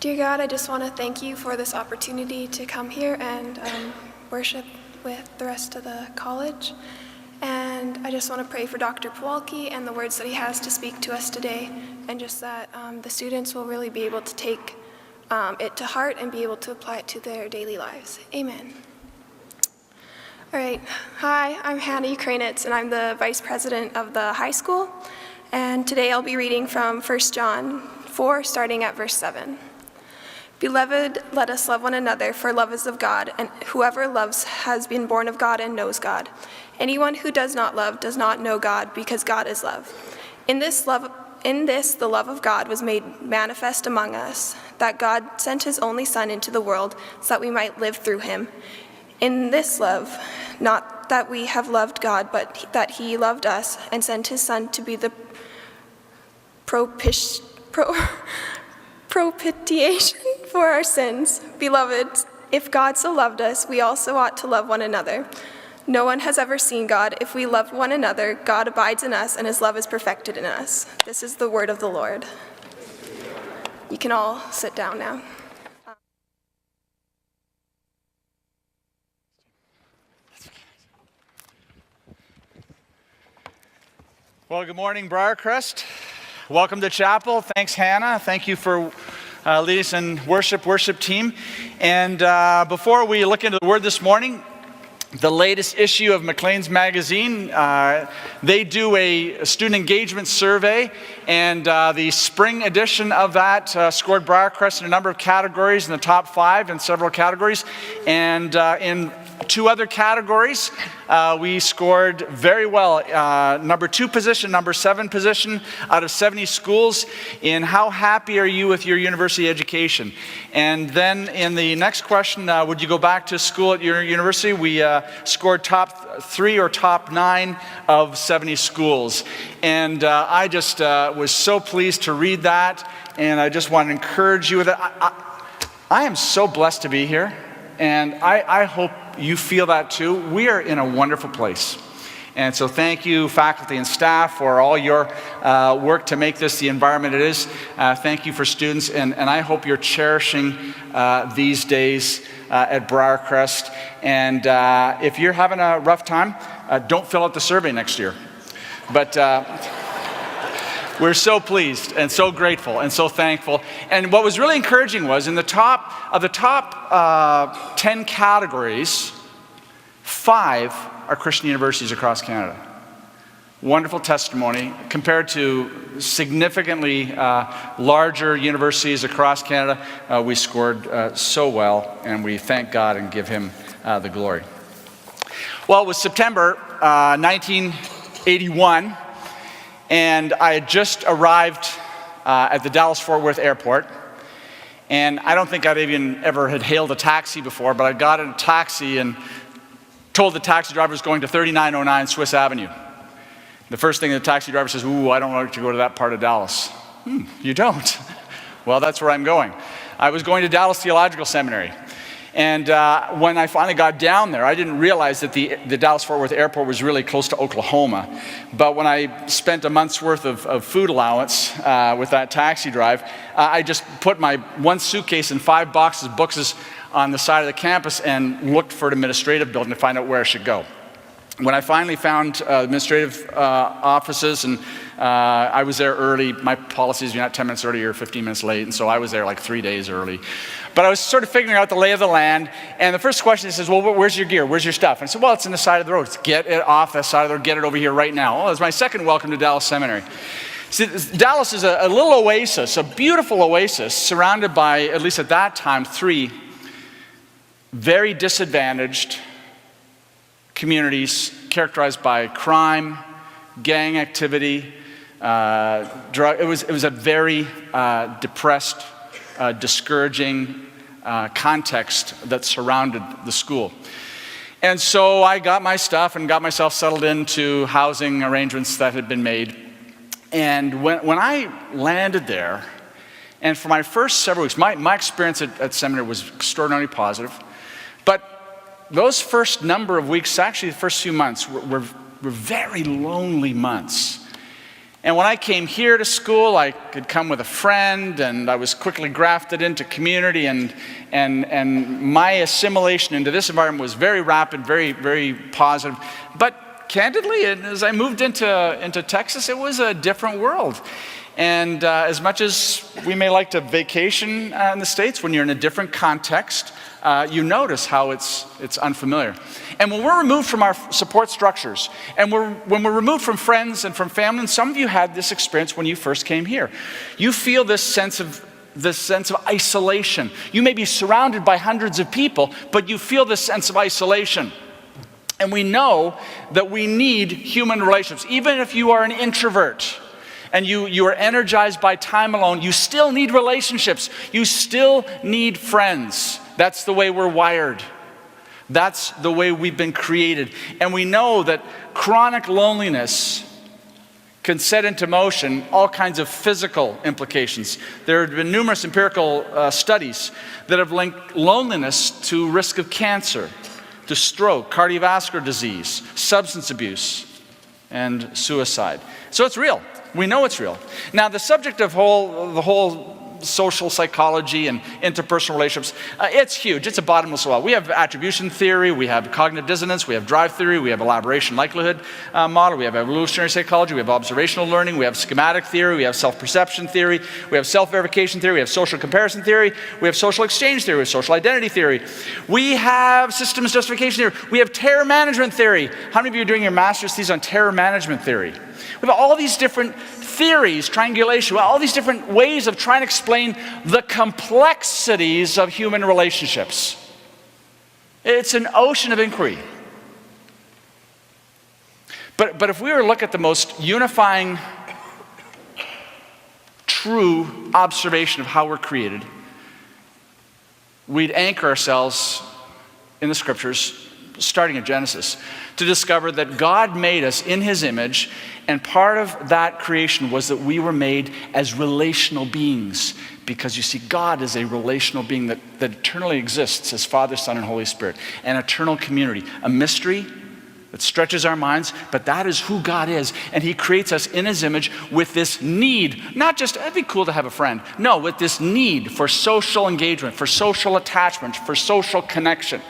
Dear God, I just want to thank you for this opportunity to come here and worship with the rest of the college. And I just want to pray for Dr. Pawalki and the words that he has to speak to us today, and just that the students will really be able to take it to heart and be able to apply it to their daily lives. Amen. All right. Hi, I'm Hannah Ukrainitz, and I'm the vice president of the high school. And today I'll be reading from 1 John 4, starting at verse 7. Beloved, let us love one another, for love is of God, and whoever loves has been born of God and knows God. Anyone who does not love does not know God, because God is love. In this, the love of God was made manifest among us, that God sent his only Son into the world so that we might live through him. In this love, not that we have loved God, but that he loved us and sent his Son to be the propitiation for our sins. Beloved, if God so loved us, we also ought to love one another. No one has ever seen God. If we love one another, God abides in us, and his love is perfected in us. This is the word of the Lord. You can all sit down now. Well, good morning, Briercrest. Welcome to chapel. Thanks, Hannah. Thank you for leading us in worship team. And before we look into the word this morning, the latest issue of Maclean's magazine, they do a student engagement survey, and the spring edition of that scored Briercrest in a number of categories, in the top 5 in several categories. And in 2 other categories, we scored very well. Number 2 position, number 7 position out of 70 schools in how happy are you with your university education? And then in the next question, would you go back to school at your university? We scored top 3 or top 9 of 70 schools. And I just was so pleased to read that, and I just want to encourage you with it. I am so blessed to be here, and I hope you feel that too. We are in a wonderful place. And so thank you, faculty and staff, for all your work to make this the environment it is. Thank you for students, and I hope you're cherishing these days at Briercrest. And if you're having a rough time, don't fill out the survey next year. But we're so pleased and so grateful and so thankful. And what was really encouraging was in the top 10 categories, 5 are Christian universities across Canada. Wonderful testimony compared to significantly larger universities across Canada. We scored so well, and we thank God and give him the glory. Well, it was September 1981, and I had just arrived at the Dallas-Fort Worth airport. And I don't think I'd even ever had hailed a taxi before, but I got in a taxi and told the taxi driver I was going to 3909 Swiss Avenue. The first thing the taxi driver says, "Ooh, I don't like to go to that part of Dallas." You don't? Well, that's where I'm going. I was going to Dallas Theological Seminary. And when I finally got down there, I didn't realize that the Dallas-Fort Worth airport was really close to Oklahoma. But when I spent a month's worth of food allowance with that taxi drive, I just put my 1 suitcase and 5 boxes of books on the side of the campus and looked for an administrative building to find out where I should go. When I finally found administrative offices, and I was there early, my policy is you're not 10 minutes early or 15 minutes late, and so I was there like 3 days early. But I was sort of figuring out the lay of the land, and the first question is, well, where's your gear? Where's your stuff? And I said, well, it's on the side of the road. Get it off the side of the road, get it over here right now. Well, it's my second welcome to Dallas Seminary. See, Dallas is a little oasis, a beautiful oasis, surrounded by, at least at that time, 3 very disadvantaged communities characterized by crime, gang activity, drug. It was a very depressed, discouraging context that surrounded the school. And so I got my stuff and got myself settled into housing arrangements that had been made. And when I landed there, and for my first several weeks, my experience at seminary was extraordinarily positive. But those first number of weeks, actually the first few months, were very lonely months. And when I came here to school, I could come with a friend, and I was quickly grafted into community, and my assimilation into this environment was very rapid, very, very positive. But candidly, as I moved into Texas, it was a different world. And as much as we may like to vacation in the States, when you're in a different context, you notice how it's unfamiliar. And when we're removed from our support structures, and when we're removed from friends and from family, and some of you had this experience when you first came here, you feel this sense of isolation. You may be surrounded by hundreds of people, but you feel this sense of isolation. And we know that we need human relationships. Even if you are an introvert and you are energized by time alone, you still need relationships. You still need friends. That's the way we're wired. That's the way we've been created. And we know that chronic loneliness can set into motion all kinds of physical implications. There have been numerous empirical studies that have linked loneliness to risk of cancer, to stroke, cardiovascular disease, substance abuse, and suicide. So it's real. We know it's real. Now, the subject of the whole social psychology and interpersonal relationships, it's huge. It's a bottomless well. We have attribution theory, we have cognitive dissonance, we have drive theory, we have elaboration likelihood model, we have evolutionary psychology, we have observational learning, we have schematic theory, we have self-perception theory, we have self-verification theory, we have social comparison theory, we have social exchange theory, we have social identity theory, we have systems justification theory, we have terror management theory. How many of you are doing your master's thesis on terror management theory? We have all these different theories, triangulation, all these different ways of trying to explain the complexities of human relationships. It's an ocean of inquiry. But if we were to look at the most unifying, true observation of how we're created, we'd anchor ourselves in the scriptures, starting in Genesis, to discover that God made us in his image, and part of that creation was that we were made as relational beings, because you see, God is a relational being that eternally exists as Father, Son, and Holy Spirit, an eternal community, a mystery that stretches our minds, but that is who God is, and he creates us in his image with this need, not just, it'd be cool to have a friend, no, with this need for social engagement, for social attachment, for social connection.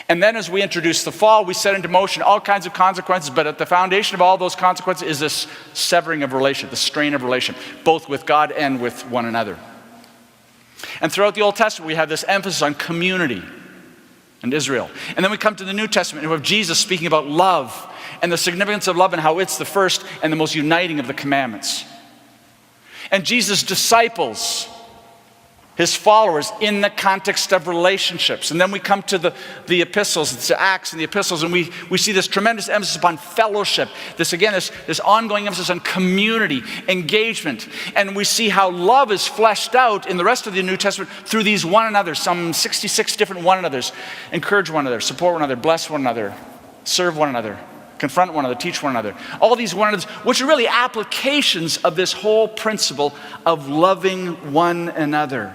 And then as we introduce the fall, we set into motion all kinds of consequences, but at the foundation of all those consequences is this severing of relation, the strain of relation, both with God and with one another. And throughout the Old Testament, we have this emphasis on community and Israel. And then we come to the New Testament, and we have Jesus speaking about love and the significance of love and how it's the first and the most uniting of the commandments. And Jesus' disciples, his followers, in the context of relationships. And then we come to the epistles, it's the Acts and the epistles, and we see this tremendous emphasis upon fellowship. This ongoing emphasis on community, engagement. And we see how love is fleshed out in the rest of the New Testament through these one another, some 66 different one another's. Encourage one another, support one another, bless one another, serve one another, confront one another, teach one another. All these one another's, which are really applications of this whole principle of loving one another.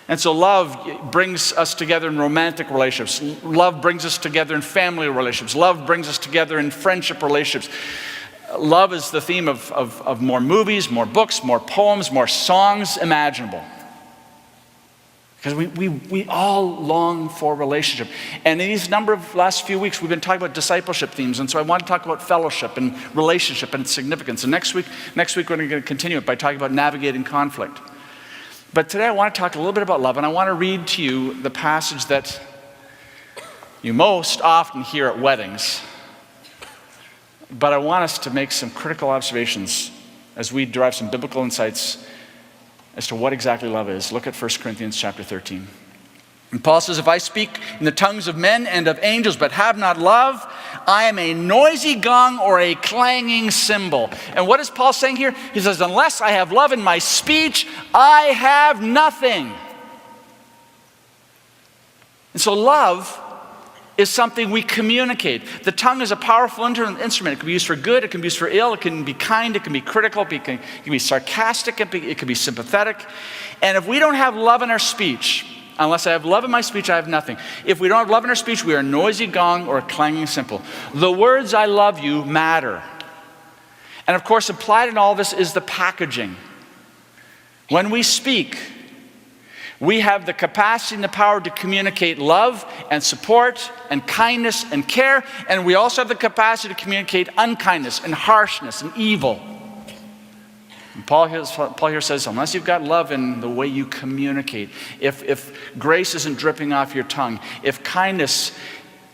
And so love brings us together in romantic relationships. Love brings us together in family relationships. Love brings us together in friendship relationships. Love is the theme of more movies, more books, more poems, more songs imaginable. Because we all long for relationship. And in these last few weeks, we've been talking about discipleship themes. And so I want to talk about fellowship and relationship and its significance. And next week we're going to continue it by talking about navigating conflict. But today I want to talk a little bit about love, and I want to read to you the passage that you most often hear at weddings. But I want us to make some critical observations as we derive some biblical insights as to what exactly love is. Look at 1 Corinthians chapter 13. And Paul says, if I speak in the tongues of men and of angels, but have not love, I am a noisy gong or a clanging cymbal. And what is Paul saying here? He says, unless I have love in my speech, I have nothing. And so love is something we communicate. The tongue is a powerful instrument. It can be used for good, it can be used for ill, it can be kind, it can be critical, it can be sarcastic, it can be sympathetic. And if we don't have love in our speech, Unless I have love in my speech, I have nothing. If we don't have love in our speech, we are a noisy gong or a clanging cymbal. The words I love you matter. And of course, implied in all this is the packaging. When we speak, we have the capacity and the power to communicate love and support and kindness and care, and we also have the capacity to communicate unkindness and harshness and evil. And Paul here says, unless you've got love in the way you communicate, if grace isn't dripping off your tongue, if kindness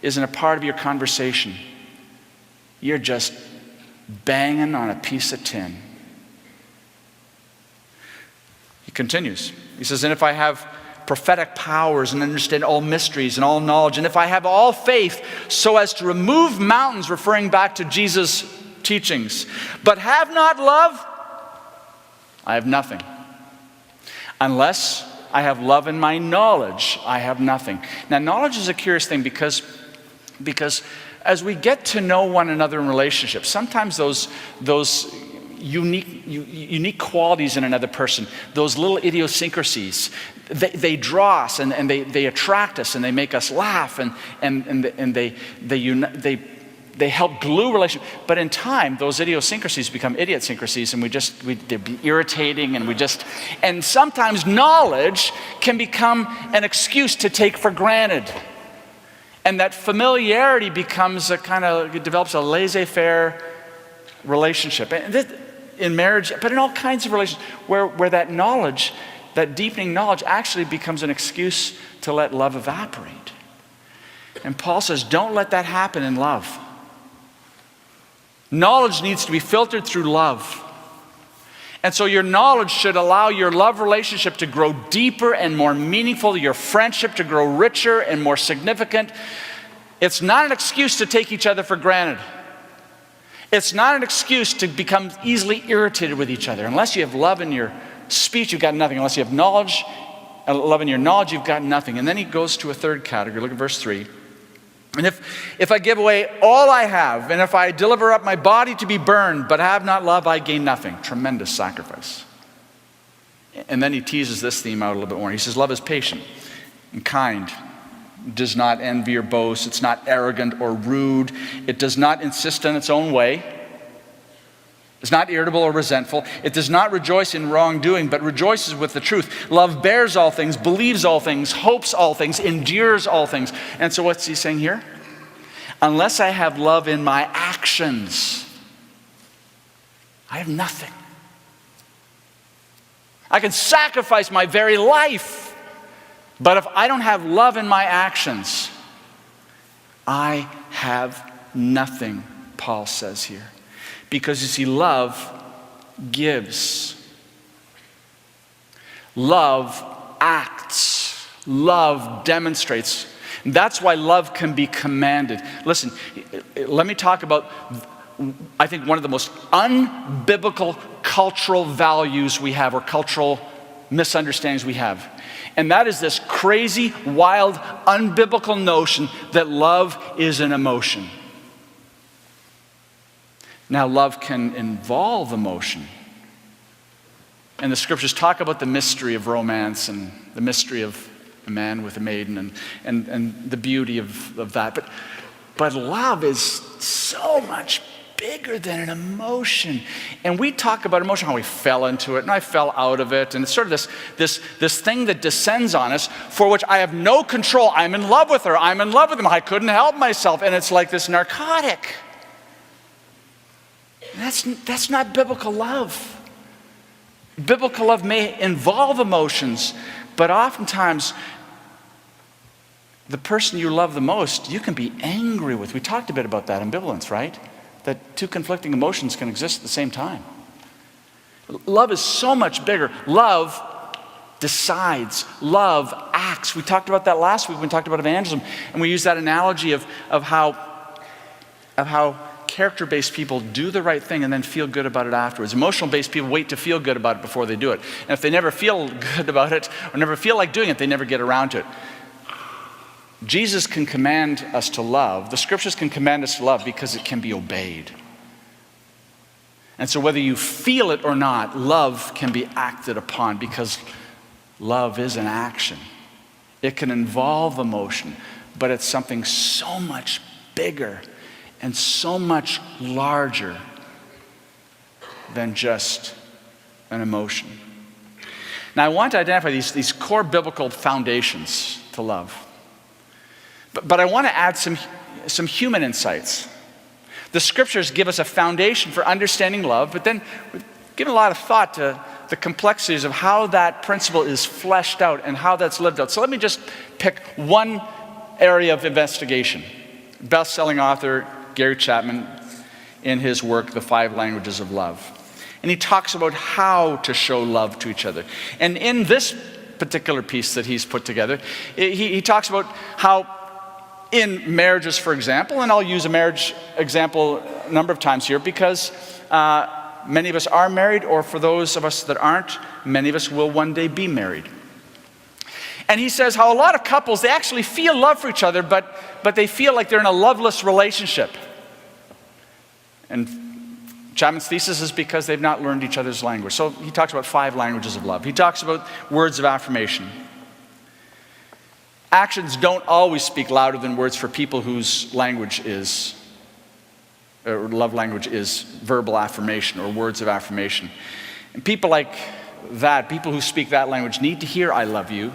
isn't a part of your conversation, you're just banging on a piece of tin. He continues. He says, and if I have prophetic powers and understand all mysteries and all knowledge, and if I have all faith so as to remove mountains, referring back to Jesus' teachings, but have not love, I have nothing. Unless I have love in my knowledge, I have nothing. Now, knowledge is a curious thing because as we get to know one another in relationships, sometimes those unique qualities in another person, those little idiosyncrasies, they draw us and they attract us and they make us laugh and they help glue relationships. But in time, those idiosyncrasies become idiosyncrasies, and they'd be irritating, and sometimes knowledge can become an excuse to take for granted. And that familiarity becomes it develops a laissez-faire relationship. And in marriage, but in all kinds of relationships, where that knowledge, that deepening knowledge actually becomes an excuse to let love evaporate. And Paul says, don't let that happen in love. Knowledge needs to be filtered through love. And so your knowledge should allow your love relationship to grow deeper and more meaningful, your friendship to grow richer and more significant. It's not an excuse to take each other for granted. It's not an excuse to become easily irritated with each other. Unless you have love in your speech, you've got nothing. Unless you have love in your knowledge, you've got nothing. And then he goes to a third category. Look at verse 3. And if I give away all I have, and if I deliver up my body to be burned, but have not love, I gain nothing. Tremendous sacrifice. And then he teases this theme out a little bit more. He says, love is patient and kind. It does not envy or boast. It's not arrogant or rude. It does not insist on its own way. It's not irritable or resentful. It does not rejoice in wrongdoing, but rejoices with the truth. Love bears all things, believes all things, hopes all things, endures all things. And so what's he saying here? Unless I have love in my actions, I have nothing. I can sacrifice my very life, but if I don't have love in my actions, I have nothing, Paul says here. Because you see, love gives. Love acts. Love demonstrates. And that's why love can be commanded. Listen, let me talk about, I think, one of the most unbiblical cultural values we have, or cultural misunderstandings we have. And that is this crazy, wild, unbiblical notion that love is an emotion. Now, love can involve emotion. And the scriptures talk about the mystery of romance and the mystery of a man with a maiden and the beauty of that. But love is so much bigger than an emotion. And we talk about emotion, how we fell into it, and I fell out of it. And it's sort of this thing that descends on us for which I have no control. I'm in love with her. I'm in love with him. I couldn't help myself. And it's like this narcotic. That's not biblical love. Biblical love may involve emotions, but oftentimes the person you love the most, you can be angry with. We talked a bit about that, ambivalence, right? That two conflicting emotions can exist at the same time. Love is so much bigger. Love decides. Love acts. We talked about that last week when we talked about evangelism, and we used that analogy of how character-based people do the right thing and then feel good about it afterwards. Emotional-based people wait to feel good about it before they do it. And if they never feel good about it or never feel like doing it, they never get around to it. Jesus can command us to love. The scriptures can command us to love because it can be obeyed. And so whether you feel it or not, love can be acted upon because love is an action. It can involve emotion, but it's something so much bigger and so much larger than just an emotion. Now, I want to identify these core biblical foundations to love. But I want to add some human insights. The scriptures give us a foundation for understanding love, but then we've given a lot of thought to the complexities of how that principle is fleshed out and how that's lived out. So let me just pick one area of investigation. Best-selling author Gary Chapman, in his work, The 5 Languages of Love. And he talks about how to show love to each other. And in this particular piece that he's put together, he talks about how in marriages, for example, and I'll use a marriage example a number of times here because many of us are married, or for those of us that aren't, many of us will one day be married. And he says how a lot of couples, they actually feel love for each other, but they feel like they're in a loveless relationship. And Chapman's thesis is because they've not learned each other's language. So he talks about 5 languages of love. He talks about words of affirmation. Actions don't always speak louder than words for people whose language is, or love language is verbal affirmation or words of affirmation. And people like that, people who speak that language, need to hear "I love you,"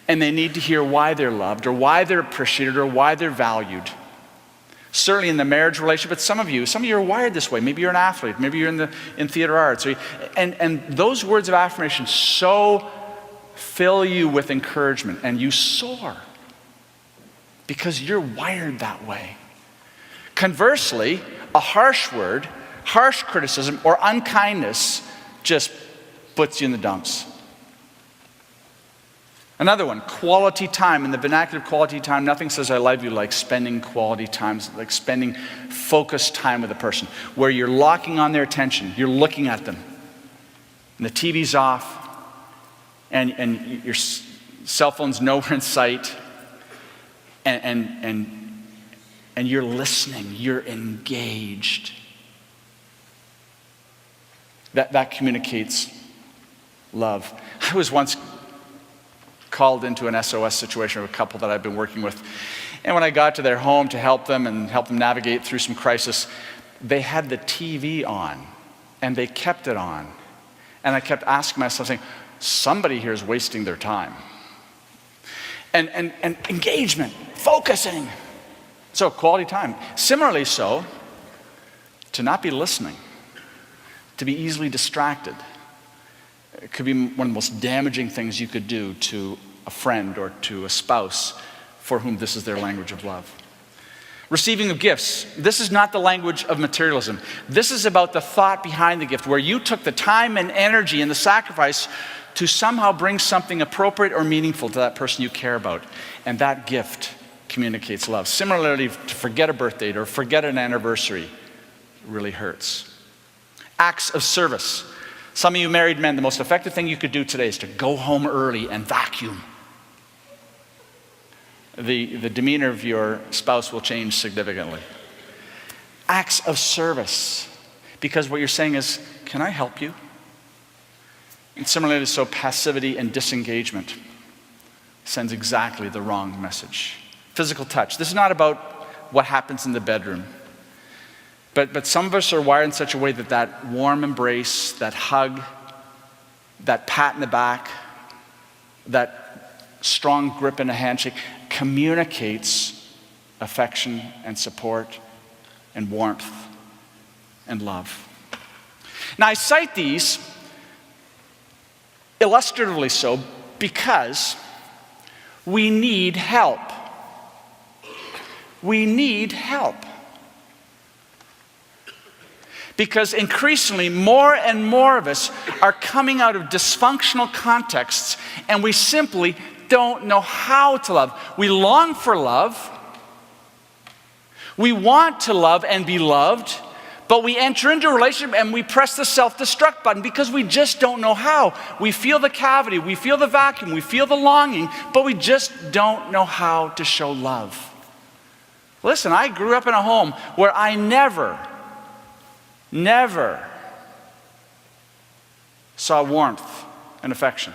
and they need to hear why they're loved or why they're appreciated or why they're valued. Certainly in the marriage relationship, but some of you are wired this way. Maybe you're an athlete, maybe you're in theater arts, and those words of affirmation so fill you with encouragement, and you soar because you're wired that way. Conversely, a harsh word, harsh criticism, or unkindness just puts you in the dumps. Another one, quality time. In the vernacular of quality time, nothing says "I love you" like spending quality time, like spending focused time with a person, where you're locking on their attention, you're looking at them, and the TV's off, and your cell phone's nowhere in sight, and you're listening, you're engaged. That communicates love. I was once called into an SOS situation of a couple that I've been working with. And when I got to their home to help them and help them navigate through some crisis, they had the TV on, and they kept it on. And I kept asking myself, saying, somebody here is wasting their time. And engagement, focusing. So quality time. Similarly so, to not be listening, to be easily distracted. It could be one of the most damaging things you could do to a friend or to a spouse for whom this is their language of love. Receiving of gifts. This is not the language of materialism. This is about the thought behind the gift, where you took the time and energy and the sacrifice to somehow bring something appropriate or meaningful to that person you care about. And that gift communicates love. Similarly, to forget a birth date or forget an anniversary really hurts. Acts of service. Some of you married men, the most effective thing you could do today is to go home early and vacuum. The demeanor of your spouse will change significantly. Acts of service, because what you're saying is, can I help you? And similarly, so passivity and disengagement sends exactly the wrong message. Physical touch. This is not about what happens in the bedroom. But some of us are wired in such a way that warm embrace, that hug, that pat in the back, that strong grip in a handshake communicates affection and support and warmth and love. Now, I cite these illustratively so because we need help. We need help. Because increasingly, more and more of us are coming out of dysfunctional contexts, and we simply don't know how to love. We long for love. We want to love and be loved, but we enter into a relationship and we press the self-destruct button because we just don't know how. We feel the cavity, we feel the vacuum, we feel the longing, but we just don't know how to show love. Listen, I grew up in a home where I never saw warmth and affection.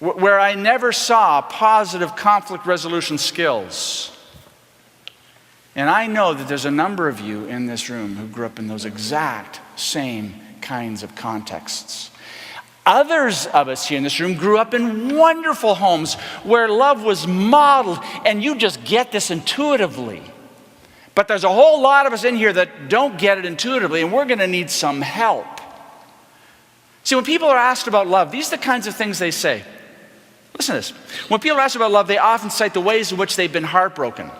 where I never saw positive conflict resolution skills. And I know that there's a number of you in this room who grew up in those exact same kinds of contexts. Others of us here in this room grew up in wonderful homes where love was modeled, and you just get this intuitively. But there's a whole lot of us in here that don't get it intuitively, and we're going to need some help. See, when people are asked about love, these are the kinds of things they say. Listen to this. When people are asked about love, they often cite the ways in which they've been heartbroken,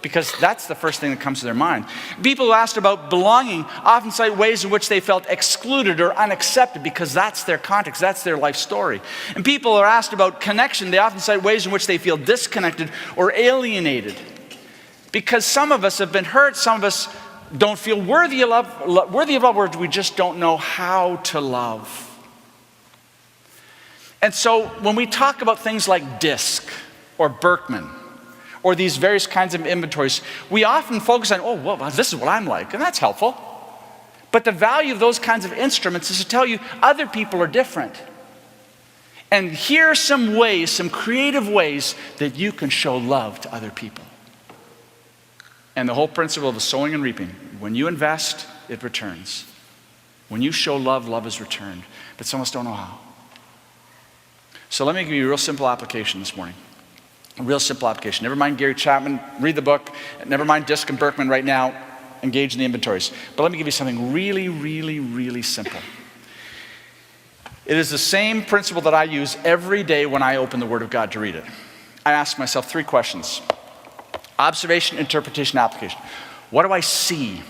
because that's the first thing that comes to their mind. People who asked about belonging often cite ways in which they felt excluded or unaccepted, because that's their context, that's their life story. And people are asked about connection, they often cite ways in which they feel disconnected or alienated. Because some of us have been hurt, some of us don't feel worthy of love, or we just don't know how to love. And so when we talk about things like DISC or Berkman or these various kinds of inventories, we often focus on, oh, well, this is what I'm like, and that's helpful. But the value of those kinds of instruments is to tell you other people are different. And here are some ways, some creative ways that you can show love to other people. And the whole principle of the sowing and reaping, when you invest, it returns. When you show love, love is returned. But some of us don't know how. So let me give you a real simple application this morning. A real simple application. Never mind Gary Chapman, read the book. Never mind Disk and Berkman right now. Engage in the inventories. But let me give you something really, really, really simple. It is the same principle that I use every day when I open the Word of God to read it. I ask myself 3 questions. Observation, interpretation, application. What do I see?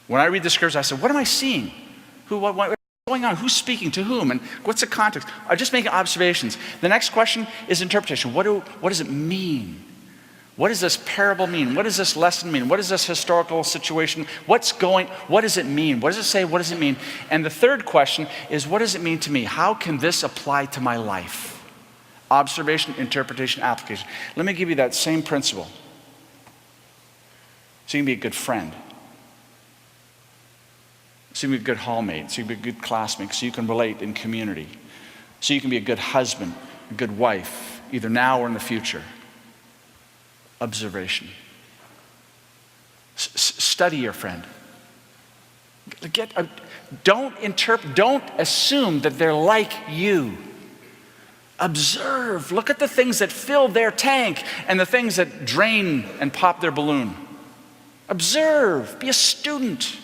When I read the scriptures, I say, what am I seeing? What's going on? Who's speaking to whom? And what's the context? I just make observations. The next question is interpretation. What does it mean? What does this parable mean? What does this lesson mean? What is this historical situation? What does it mean? What does it say? What does it mean? And the third question is, what does it mean to me? How can this apply to my life? Observation, interpretation, application. Let me give you that same principle. So you can be a good friend. So you can be a good hallmate. So you can be a good classmate. So you can relate in community. So you can be a good husband, a good wife, either now or in the future. Observation. Study your friend. Don't assume that they're like you. Observe. Look at the things that fill their tank and the things that drain and pop their balloon. Observe. Be a student.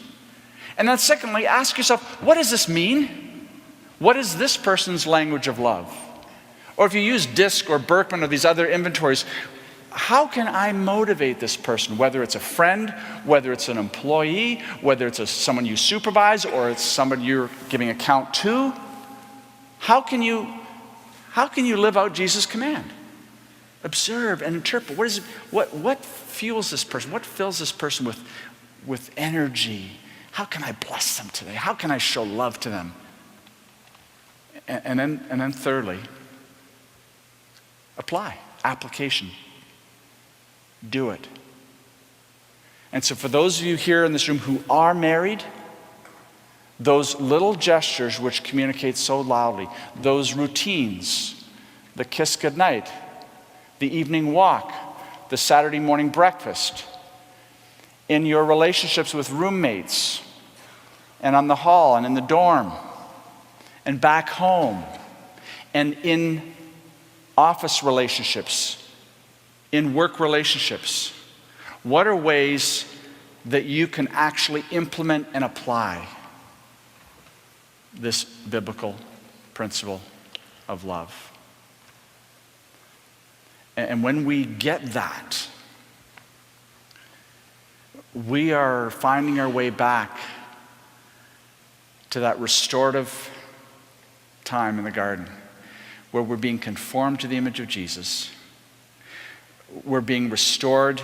And then secondly, ask yourself, what does this mean? What is this person's language of love? Or if you use DISC or Berkman or these other inventories, how can I motivate this person? Whether it's a friend, whether it's an employee, whether it's someone you supervise, or it's somebody you're giving account to. How can you live out Jesus' command? Observe and interpret. What fuels this person? What fills this person with energy? How can I bless them today? How can I show love to them? And then thirdly, apply. Application. Do it. And so for those of you here in this room who are married, those little gestures which communicate so loudly, those routines, the kiss goodnight, the evening walk, the Saturday morning breakfast, in your relationships with roommates, and on the hall, and in the dorm, and back home, and in office relationships, in work relationships. What are ways that you can actually implement and apply this biblical principle of love? And when we get that, we are finding our way back to that restorative time in the garden where we're being conformed to the image of Jesus. We're being restored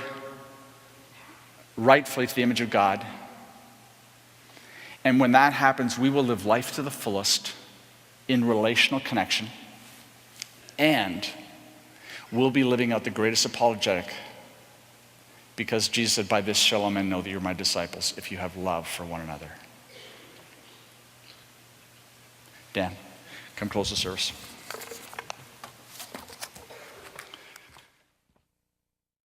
rightfully to the image of God. And when that happens, we will live life to the fullest in relational connection. And we'll be living out the greatest apologetic, because Jesus said, by this shall all men know that you're my disciples, if you have love for one another. Dan, come close the service.